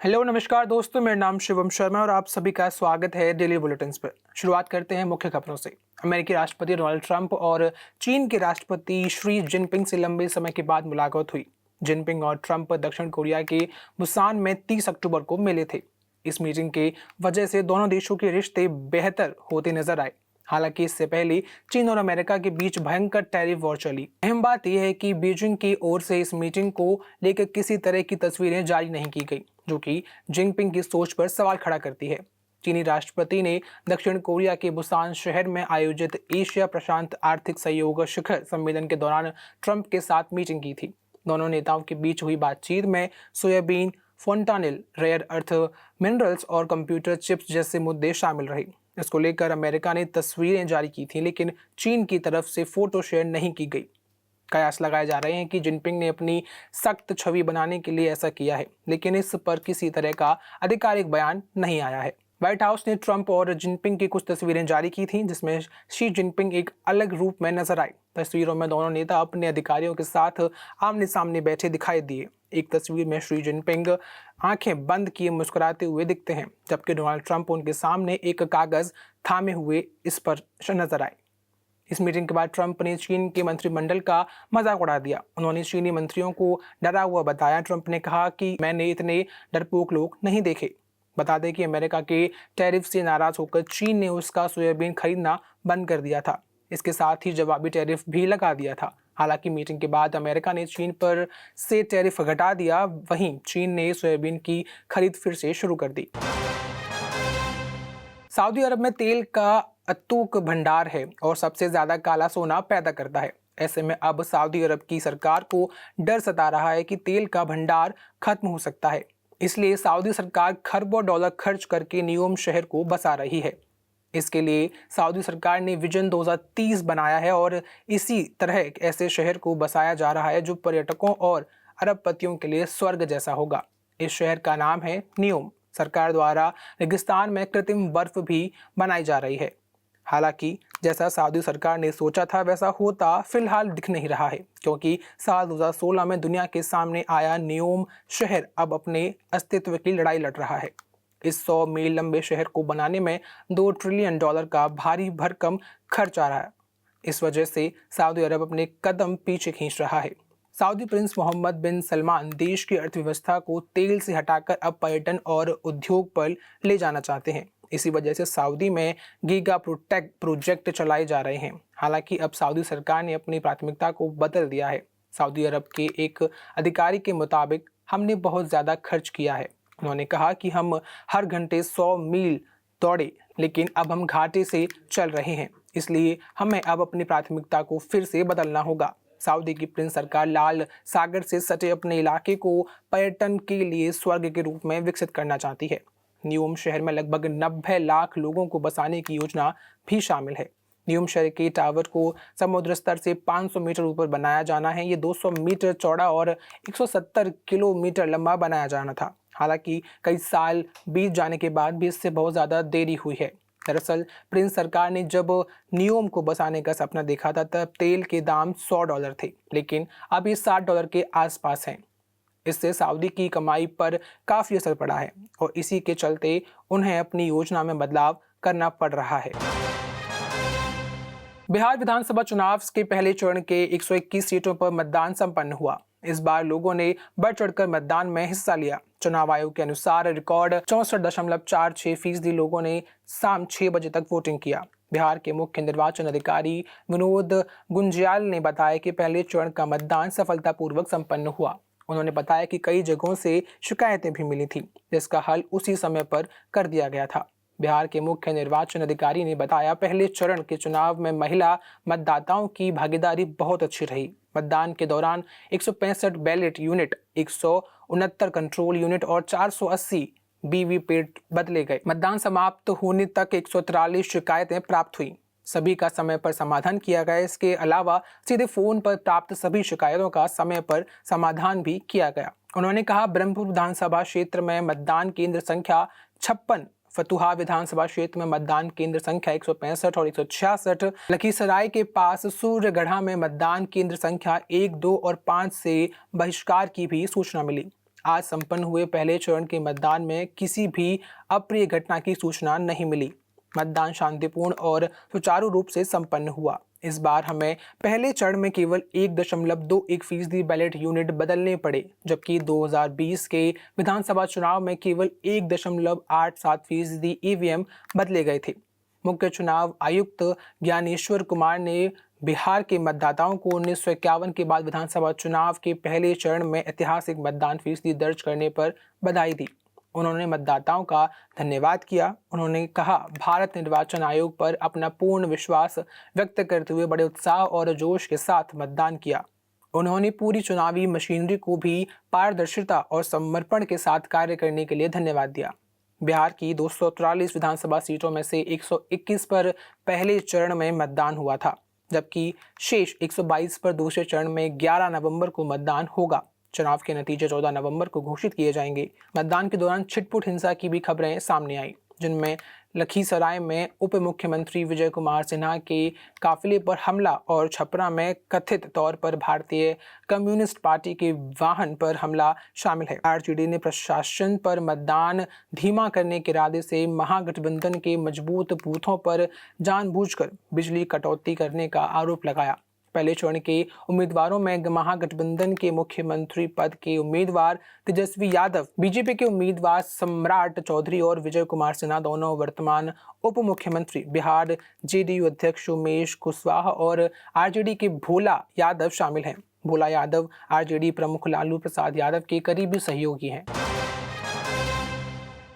Hello नमस्कार दोस्तों, मेरा नाम शिवम शर्मा और आप सभी का स्वागत है डेली बुलेटिन्स पर। शुरुआत करते हैं मुख्य खबरों से। अमेरिकी राष्ट्रपति डोनाल्ड ट्रंप और चीन के राष्ट्रपति शी जिनपिंग से लंबे समय के बाद मुलाकात हुई। जिनपिंग और ट्रंप दक्षिण कोरिया के बुसान में 30 अक्टूबर को मिले थे। इस मीटिंग के वजह से दोनों देशों के रिश्ते बेहतर होते नजर आए। हालांकि इससे पहले चीन और अमेरिका के बीच भयंकर टैरिफ वॉर चली। अहम बात यह है कि बीजिंग की ओर से इस मीटिंग को लेकर किसी तरह की तस्वीरें जारी नहीं की गई, जो कि जिनपिंग की सोच पर सवाल खड़ा करती है। चीनी राष्ट्रपति ने दक्षिण कोरिया के बुसान शहर में आयोजित एशिया प्रशांत आर्थिक सहयोग शिखर सम्मेलन के दौरान ट्रंप के साथ मीटिंग की थी। दोनों नेताओं के बीच हुई बातचीत में सोयाबीन, फॉन्टानिल, रेयर अर्थ मिनरल्स और कंप्यूटर चिप्स जैसे मुद्दे शामिल रहे। इसको लेकर अमेरिका ने तस्वीरें जारी की थी, लेकिन चीन की तरफ से फोटो शेयर नहीं की गई। कयास लगाए जा रहे हैं कि जिनपिंग ने अपनी सख्त छवि बनाने के लिए ऐसा किया है, लेकिन इस पर किसी तरह का आधिकारिक बयान नहीं आया है। व्हाइट हाउस ने ट्रंप और जिनपिंग की कुछ तस्वीरें जारी की थीं, जिसमें शी जिनपिंग एक अलग रूप में नजर आए। तस्वीरों में दोनों नेता अपने अधिकारियों के साथ आमने सामने बैठे दिखाई दिए। एक तस्वीर में शी जिनपिंग आंखें बंद किए मुस्कुराते हुए दिखते हैं, जबकि डोनाल्ड ट्रंप उनके सामने एक कागज थामे हुए स्पष्ट नजर आए। इस मीटिंग के बाद ट्रंप ने चीन के मंत्रिमंडल का मजाक उड़ा दिया। उन्होंने चीनी मंत्रियों को डरा हुआ बताया। ट्रंप ने कहा कि मैंने इतने डरपोक लोग नहीं देखे। बता दें कि अमेरिका के टैरिफ से नाराज होकर चीन ने उसका सोयाबीन खरीदना बंद कर दिया था। इसके साथ ही जवाबी टैरिफ भी लगा दिया था। हालांकि मीटिंग के बाद अमेरिका ने चीन पर से टैरिफ घटा दिया, वहीं चीन ने सोयाबीन की खरीद फिर से शुरू कर दी। सऊदी अरब में तेल का अतूक भंडार है और सबसे ज्यादा काला सोना पैदा करता है। ऐसे में अब सऊदी अरब की सरकार को डर सता रहा है कि तेल का भंडार खत्म हो सकता है। इसलिए सऊदी सरकार खरबों डॉलर खर्च करके नियोम शहर को बसा रही है। इसके लिए सऊदी सरकार ने विजन 2030 बनाया है और इसी तरह ऐसे शहर को बसाया जा रहा है जो पर्यटकों और अरबपतियों के लिए स्वर्ग जैसा होगा। इस शहर का नाम है नियोम। सरकार द्वारा रेगिस्तान में कृत्रिम बर्फ भी बनाई जा रही है। हालांकि जैसा सऊदी सरकार ने सोचा था वैसा होता फिलहाल दिख नहीं रहा है, क्योंकि साल 2016 में दुनिया के सामने आया नियोम शहर अब अपने अस्तित्व की लड़ाई लड़ रहा है। इस 100 मील लंबे शहर को बनाने में $2 ट्रिलियन का भारी भरकम खर्च आ रहा है। इस वजह से सऊदी अरब अपने कदम पीछे खींच रहा है। सऊदी प्रिंस मोहम्मद बिन सलमान देश की अर्थव्यवस्था को तेल से हटाकर अब पर्यटन और उद्योग पर ले जाना चाहते हैं। इसी वजह से सऊदी में गीगा प्रोटेक्ट प्रोजेक्ट चलाए जा रहे हैं। हालांकि अब सऊदी सरकार ने अपनी प्राथमिकता को बदल दिया है। सऊदी अरब के एक अधिकारी के मुताबिक हमने बहुत ज़्यादा खर्च किया है। उन्होंने कहा कि हम हर घंटे 100 मील दौड़े, लेकिन अब हम घाटे से चल रहे हैं। इसलिए हमें अब अपनी प्राथमिकता को फिर से बदलना होगा। सऊदी की प्रिंस सरकार लाल सागर से सटे अपने इलाके को पर्यटन के लिए स्वर्ग के रूप में विकसित करना चाहती है। नियोम शहर में लगभग 90 लाख लोगों को बसाने की योजना भी शामिल है। नियोम शहर के टावर को समुद्र स्तर से 500 मीटर ऊपर बनाया जाना है। ये 200 मीटर चौड़ा और 170 किलोमीटर लंबा बनाया जाना था। हालांकि कई साल बीत जाने के बाद भी इससे बहुत ज़्यादा देरी हुई है। दरअसल प्रिंस सरकार ने जब नियोम को बसाने का सपना देखा था तब तेल के दाम $100 थे, लेकिन अब ये $60 के आसपास हैं। इससे सऊदी की कमाई पर काफ़ी असर पड़ा है और इसी के चलते उन्हें अपनी योजना में बदलाव करना पड़ रहा है। बिहार विधानसभा चुनाव के पहले चरण के 121 सीटों पर मतदान संपन्न हुआ। इस बार लोगों ने बढ़ चढ़कर मतदान में हिस्सा लिया। चुनाव आयोग के अनुसार रिकॉर्ड 64.46% लोगों ने शाम 6 बजे तक वोटिंग किया। बिहार के मुख्य निर्वाचन अधिकारी विनोद गुंजियाल ने बताया कि पहले चरण का मतदान सफलतापूर्वक संपन्न हुआ। उन्होंने बताया कि कई जगहों से शिकायतें भी मिली थी, जिसका हल उसी समय पर कर दिया गया था। बिहार के मुख्य निर्वाचन अधिकारी ने बताया, पहले चरण के चुनाव में महिला मतदाताओं की भागीदारी बहुत अच्छी रही। मतदान के दौरान 165 बैलेट यूनिट, 169 कंट्रोल यूनिट और 480 वीवीपैट बदले गए। मतदान समाप्त होने तक 143 शिकायतें प्राप्त हुई। सभी का समय पर समाधान किया गया। इसके अलावा सीधे फोन पर प्राप्त सभी शिकायतों का समय पर समाधान भी किया गया। उन्होंने कहा, ब्रह्मपुर विधानसभा क्षेत्र में मतदान केंद्र संख्या 56, फतुहा विधानसभा क्षेत्र में मतदान केंद्र संख्या 165 और 166, लखीसराय के पास सूर्यगढ़ा में मतदान केंद्र संख्या 1, 2 और 5 से बहिष्कार की भी सूचना मिली। आज संपन्न हुए पहले चरण के मतदान में किसी भी अप्रिय घटना की सूचना नहीं मिली। मतदान शांतिपूर्ण और सुचारू रूप से संपन्न हुआ। इस बार हमें पहले चरण में केवल 1.21% बैलेट यूनिट बदलने पड़े, जबकि 2020 के विधानसभा चुनाव में केवल 1.87% ईवीएम बदले गए थे। मुख्य चुनाव आयुक्त ज्ञानेश्वर कुमार ने बिहार के मतदाताओं को 1951 के बाद विधानसभा चुनाव के पहले चरण में ऐतिहासिक मतदान फीसदी दर्ज करने पर बधाई दी। उन्होंने मतदाताओं का धन्यवाद किया। उन्होंने कहा, भारत निर्वाचन आयोग पर अपना पूर्ण विश्वास व्यक्त करते हुए बड़े उत्साह और जोश के साथ मतदान किया। उन्होंने पूरी चुनावी मशीनरी को भी पारदर्शिता और समर्पण के साथ कार्य करने के लिए धन्यवाद दिया। बिहार की 243 विधानसभा सीटों में से 121 पर पहले चरण में मतदान हुआ था, जबकि शेष 122 पर दूसरे चरण में 11 नवंबर को मतदान होगा। चुनाव के नतीजे 14 नवंबर को घोषित किए जाएंगे। मतदान के दौरान छिटपुट हिंसा की भी खबरें सामने आई, जिनमें लखीसराय में उप मुख्यमंत्री विजय कुमार सिन्हा के काफिले पर हमला और छपरा में कथित तौर पर भारतीय कम्युनिस्ट पार्टी के वाहन पर हमला शामिल है। आरजेडी ने प्रशासन पर मतदान धीमा करने के इरादे से महागठबंधन के मजबूत बूथों पर जानबूझकर बिजली कटौती करने का आरोप लगाया। पहले चरण के उम्मीदवारों में महागठबंधन के मुख्यमंत्री पद के उम्मीदवार तेजस्वी यादव, बीजेपी के उम्मीदवार सम्राट चौधरी और विजय कुमार सिन्हा दोनों वर्तमान उप मुख्यमंत्री, बिहार जेडीयू अध्यक्ष उमेश कुशवाहा और आरजेडी के भोला यादव शामिल हैं। भोला यादव आरजेडी प्रमुख लालू प्रसाद यादव के करीबी सहयोगी हैं।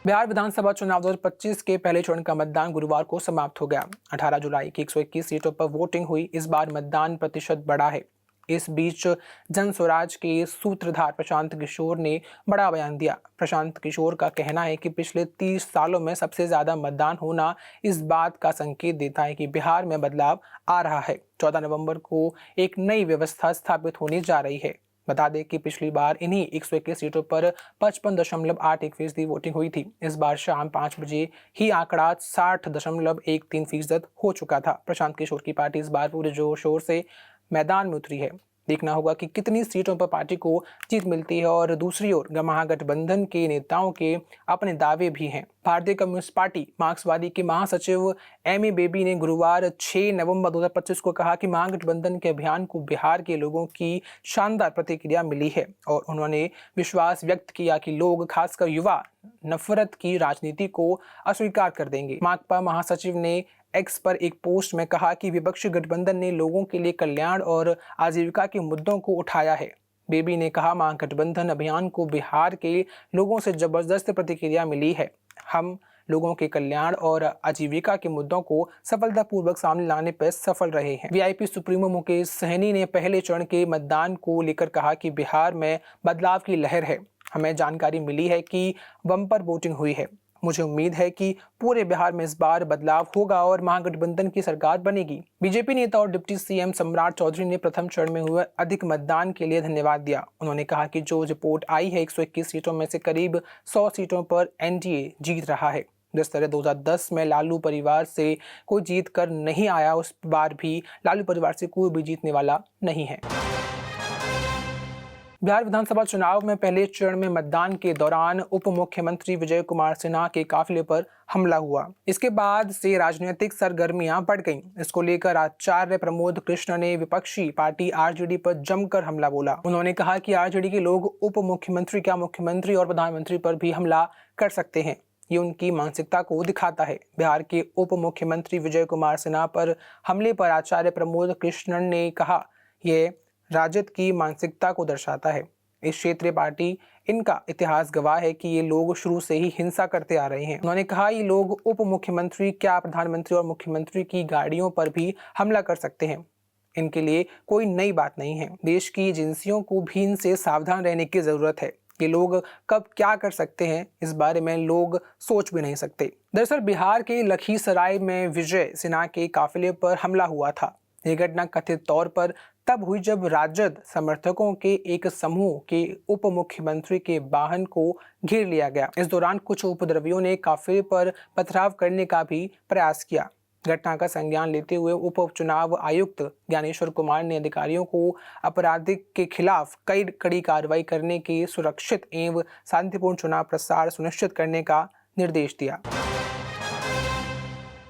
बिहार विधानसभा चुनाव 2025 के पहले चरण का मतदान गुरुवार को समाप्त हो गया। 18 जुलाई की 121 सीटों पर वोटिंग हुई। इस बार मतदान प्रतिशत बढ़ा है। इस बीच जन स्वराज के सूत्रधार प्रशांत किशोर ने बड़ा बयान दिया। प्रशांत किशोर का कहना है कि पिछले 30 सालों में सबसे ज्यादा मतदान होना इस बात का संकेत देता है कि बिहार में बदलाव आ रहा है। 14 नवंबर को एक नई व्यवस्था स्थापित होने जा रही है। बता दें कि पिछली बार इन्हीं 121 सीटों पर 55.81% वोटिंग हुई थी। इस बार शाम 5 बजे ही आंकड़ा 60.13% हो चुका था। प्रशांत किशोर की पार्टी इस बार पूरे जोर शोर से मैदान में उतरी है। देखना होगा कि कितनी सीटों पर पार्टी को जीत मिलती है। और दूसरी ओर महागठबंधन के नेताओं के अपने दावे भी हैं। भारतीय कम्युनिस्ट पार्टी मार्क्सवादी के महासचिव एमी बेबी ने गुरुवार 6 नवंबर 2025 को कहा कि महागठबंधन के अभियान को बिहार के लोगों की शानदार प्रतिक्रिया मिली है और उन्होंने विश्वास व्यक्त किया कि लोग, खासकर युवा, नफरत की राजनीति को अस्वीकार कर देंगे। माकपा महासचिव ने एक्स पर एक पोस्ट में कहा कि विपक्षी गठबंधन ने लोगों के लिए कल्याण और आजीविका के मुद्दों को उठाया है। बेबी ने कहा, महागठबंधन अभियान को बिहार के लोगों से जबरदस्त प्रतिक्रिया मिली है। हम लोगों के कल्याण और आजीविका के मुद्दों को सफलतापूर्वक सामने लाने पर सफल रहे हैं। वीआईपी सुप्रीमो मुकेश सहनी ने पहले चरण के मतदान को लेकर कहा कि बिहार में बदलाव की लहर है। हमें जानकारी मिली है कि बम्पर वोटिंग हुई है। मुझे उम्मीद है कि पूरे बिहार में इस बार बदलाव होगा और महागठबंधन की सरकार बनेगी। बीजेपी नेता और डिप्टी सीएम सम्राट चौधरी ने प्रथम चरण में हुए अधिक मतदान के लिए धन्यवाद दिया। उन्होंने कहा कि जो रिपोर्ट आई है, 121 सीटों में से करीब 100 सीटों पर एनडीए जीत रहा है। जिस तरह 2010 में लालू परिवार से कोई जीत कर नहीं आया, उस बार भी लालू परिवार से कोई भी जीतने वाला नहीं है। बिहार विधानसभा चुनाव में पहले चरण में मतदान के दौरान उप मुख्यमंत्री विजय कुमार सिन्हा के काफिले पर हमला हुआ। इसके बाद से राजनीतिक सरगर्मियां बढ़ गईं। इसको लेकर आचार्य प्रमोद कृष्ण ने विपक्षी पार्टी आरजेडी पर जमकर हमला बोला। उन्होंने कहा कि आरजेडी के लोग उप मुख्यमंत्री, क्या मुख्यमंत्री और प्रधानमंत्री पर भी हमला कर सकते हैं। ये उनकी मानसिकता को दिखाता है। बिहार के उप मुख्यमंत्री विजय कुमार सिन्हा पर हमले पर आचार्य प्रमोद कृष्णन ने कहा, ये राजद की मानसिकता को दर्शाता है। इस क्षेत्रीय पार्टी, इनका इतिहास गवाह है कि ये लोग शुरू से ही हिंसा करते आ रहे हैं। उन्होंने कहा, ये लोग उप मुख्यमंत्री, क्या प्रधानमंत्री और मुख्यमंत्री की गाड़ियों पर भी हमला कर सकते हैं। इनके लिए कोई नई बात नहीं है। देश की एजेंसियों को भी इनसे सावधान रहने की जरूरत है। ये लोग कब क्या कर सकते हैं, इस बारे में लोग सोच भी नहीं सकते। दरअसल बिहार के लखीसराय में विजय सिन्हा के काफिले पर हमला हुआ था। यह घटना कथित तौर पर तब हुई जब राजद समर्थकों के एक समूह के उप मुख्यमंत्री के वाहन को घेर लिया गया। इस दौरान कुछ उपद्रवियों ने काफिले पर पथराव करने का भी प्रयास किया, घटना का संज्ञान लेते हुए उप चुनाव आयुक्त ज्ञानेश्वर कुमार ने अधिकारियों को आपराधिक के खिलाफ कड़ी कार्रवाई करने के सुरक्षित एवं शांतिपूर्ण चुनाव प्रसार सुनिश्चित करने का निर्देश दिया।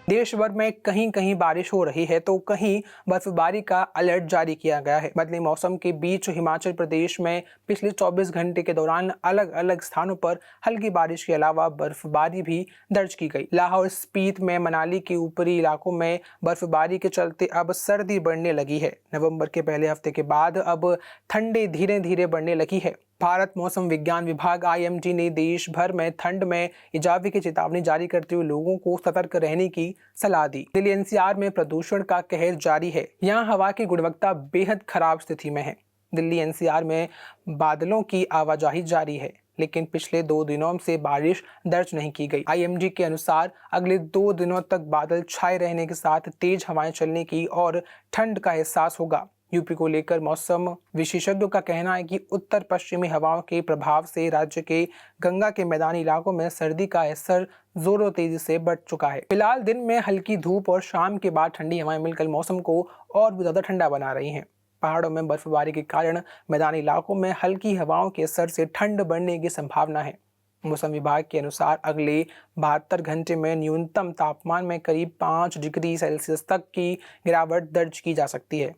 देश भर में कहीं कहीं बारिश हो रही है तो कहीं बर्फबारी का अलर्ट जारी किया गया है। बदले मौसम के बीच हिमाचल प्रदेश में पिछले 24 घंटे के दौरान अलग अलग स्थानों पर हल्की बारिश के अलावा बर्फबारी भी दर्ज की गई। लाहौल स्पीति में मनाली के ऊपरी इलाकों में बर्फबारी के चलते अब सर्दी बढ़ने लगी है। नवंबर के पहले हफ्ते के बाद अब ठंडी धीरे धीरे बढ़ने लगी है। भारत मौसम विज्ञान विभाग IMD ने देश भर में ठंड में इजाफे की चेतावनी जारी करते हुए लोगों को सतर्क रहने की सलाह दी। दिल्ली NCR में प्रदूषण का कहर जारी है। यहाँ हवा की गुणवत्ता बेहद खराब स्थिति में है। दिल्ली NCR में बादलों की आवाजाही जारी है, लेकिन पिछले 2 दिनों से बारिश दर्ज नहीं की गई। IMD के अनुसार अगले 2 दिनों तक बादल छाए रहने के साथ तेज हवाएं चलने की और ठंड का एहसास होगा। यूपी को लेकर मौसम विशेषज्ञों का कहना है कि उत्तर पश्चिमी हवाओं के प्रभाव से राज्य के गंगा के मैदानी इलाकों में सर्दी का असर जोरों तेजी से बढ़ चुका है। फिलहाल दिन में हल्की धूप और शाम के बाद ठंडी हवाएं मिलकर मौसम को और भी ज्यादा ठंडा बना रही हैं। पहाड़ों में बर्फबारी के कारण मैदानी इलाकों में हल्की हवाओं के असर से ठंड बढ़ने की संभावना है। मौसम विभाग के अनुसार अगले 72 घंटे में न्यूनतम तापमान में करीब 5 डिग्री सेल्सियस तक की गिरावट दर्ज की जा सकती है।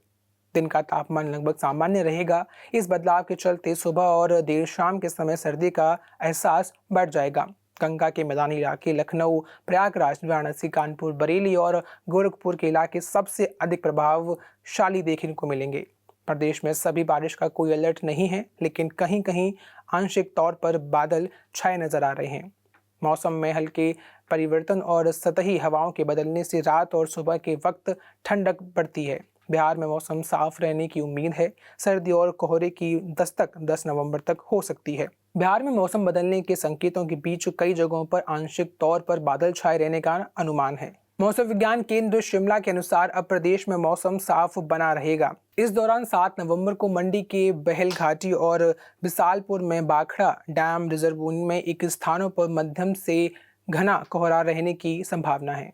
दिन का तापमान लगभग सामान्य रहेगा। इस बदलाव के चलते सुबह और देर शाम के समय सर्दी का एहसास बढ़ जाएगा। गंगा के मैदानी इलाके लखनऊ, प्रयागराज, वाराणसी, कानपुर, बरेली और गोरखपुर के इलाके सबसे अधिक प्रभावशाली देखने को मिलेंगे। प्रदेश में सभी बारिश का कोई अलर्ट नहीं है, लेकिन कहीं कहीं आंशिक तौर पर बादल छाए नजर आ रहे हैं। मौसम में हल्के परिवर्तन और सतही हवाओं के बदलने से रात और सुबह के वक्त ठंडक बढ़ती है। बिहार में मौसम साफ रहने की उम्मीद है। सर्दी और कोहरे की दस्तक 10 नवंबर तक हो सकती है। बिहार में मौसम बदलने के संकेतों के बीच कई जगहों पर आंशिक तौर पर बादल छाए रहने का अनुमान है। मौसम विज्ञान केंद्र शिमला के अनुसार अब प्रदेश में मौसम साफ बना रहेगा। इस दौरान 7 नवंबर को मंडी के बहल घाटी और बिसालपुर में बाखड़ा डैम रिजर्व में एक स्थानों पर मध्यम से घना कोहरा रहने की संभावना है।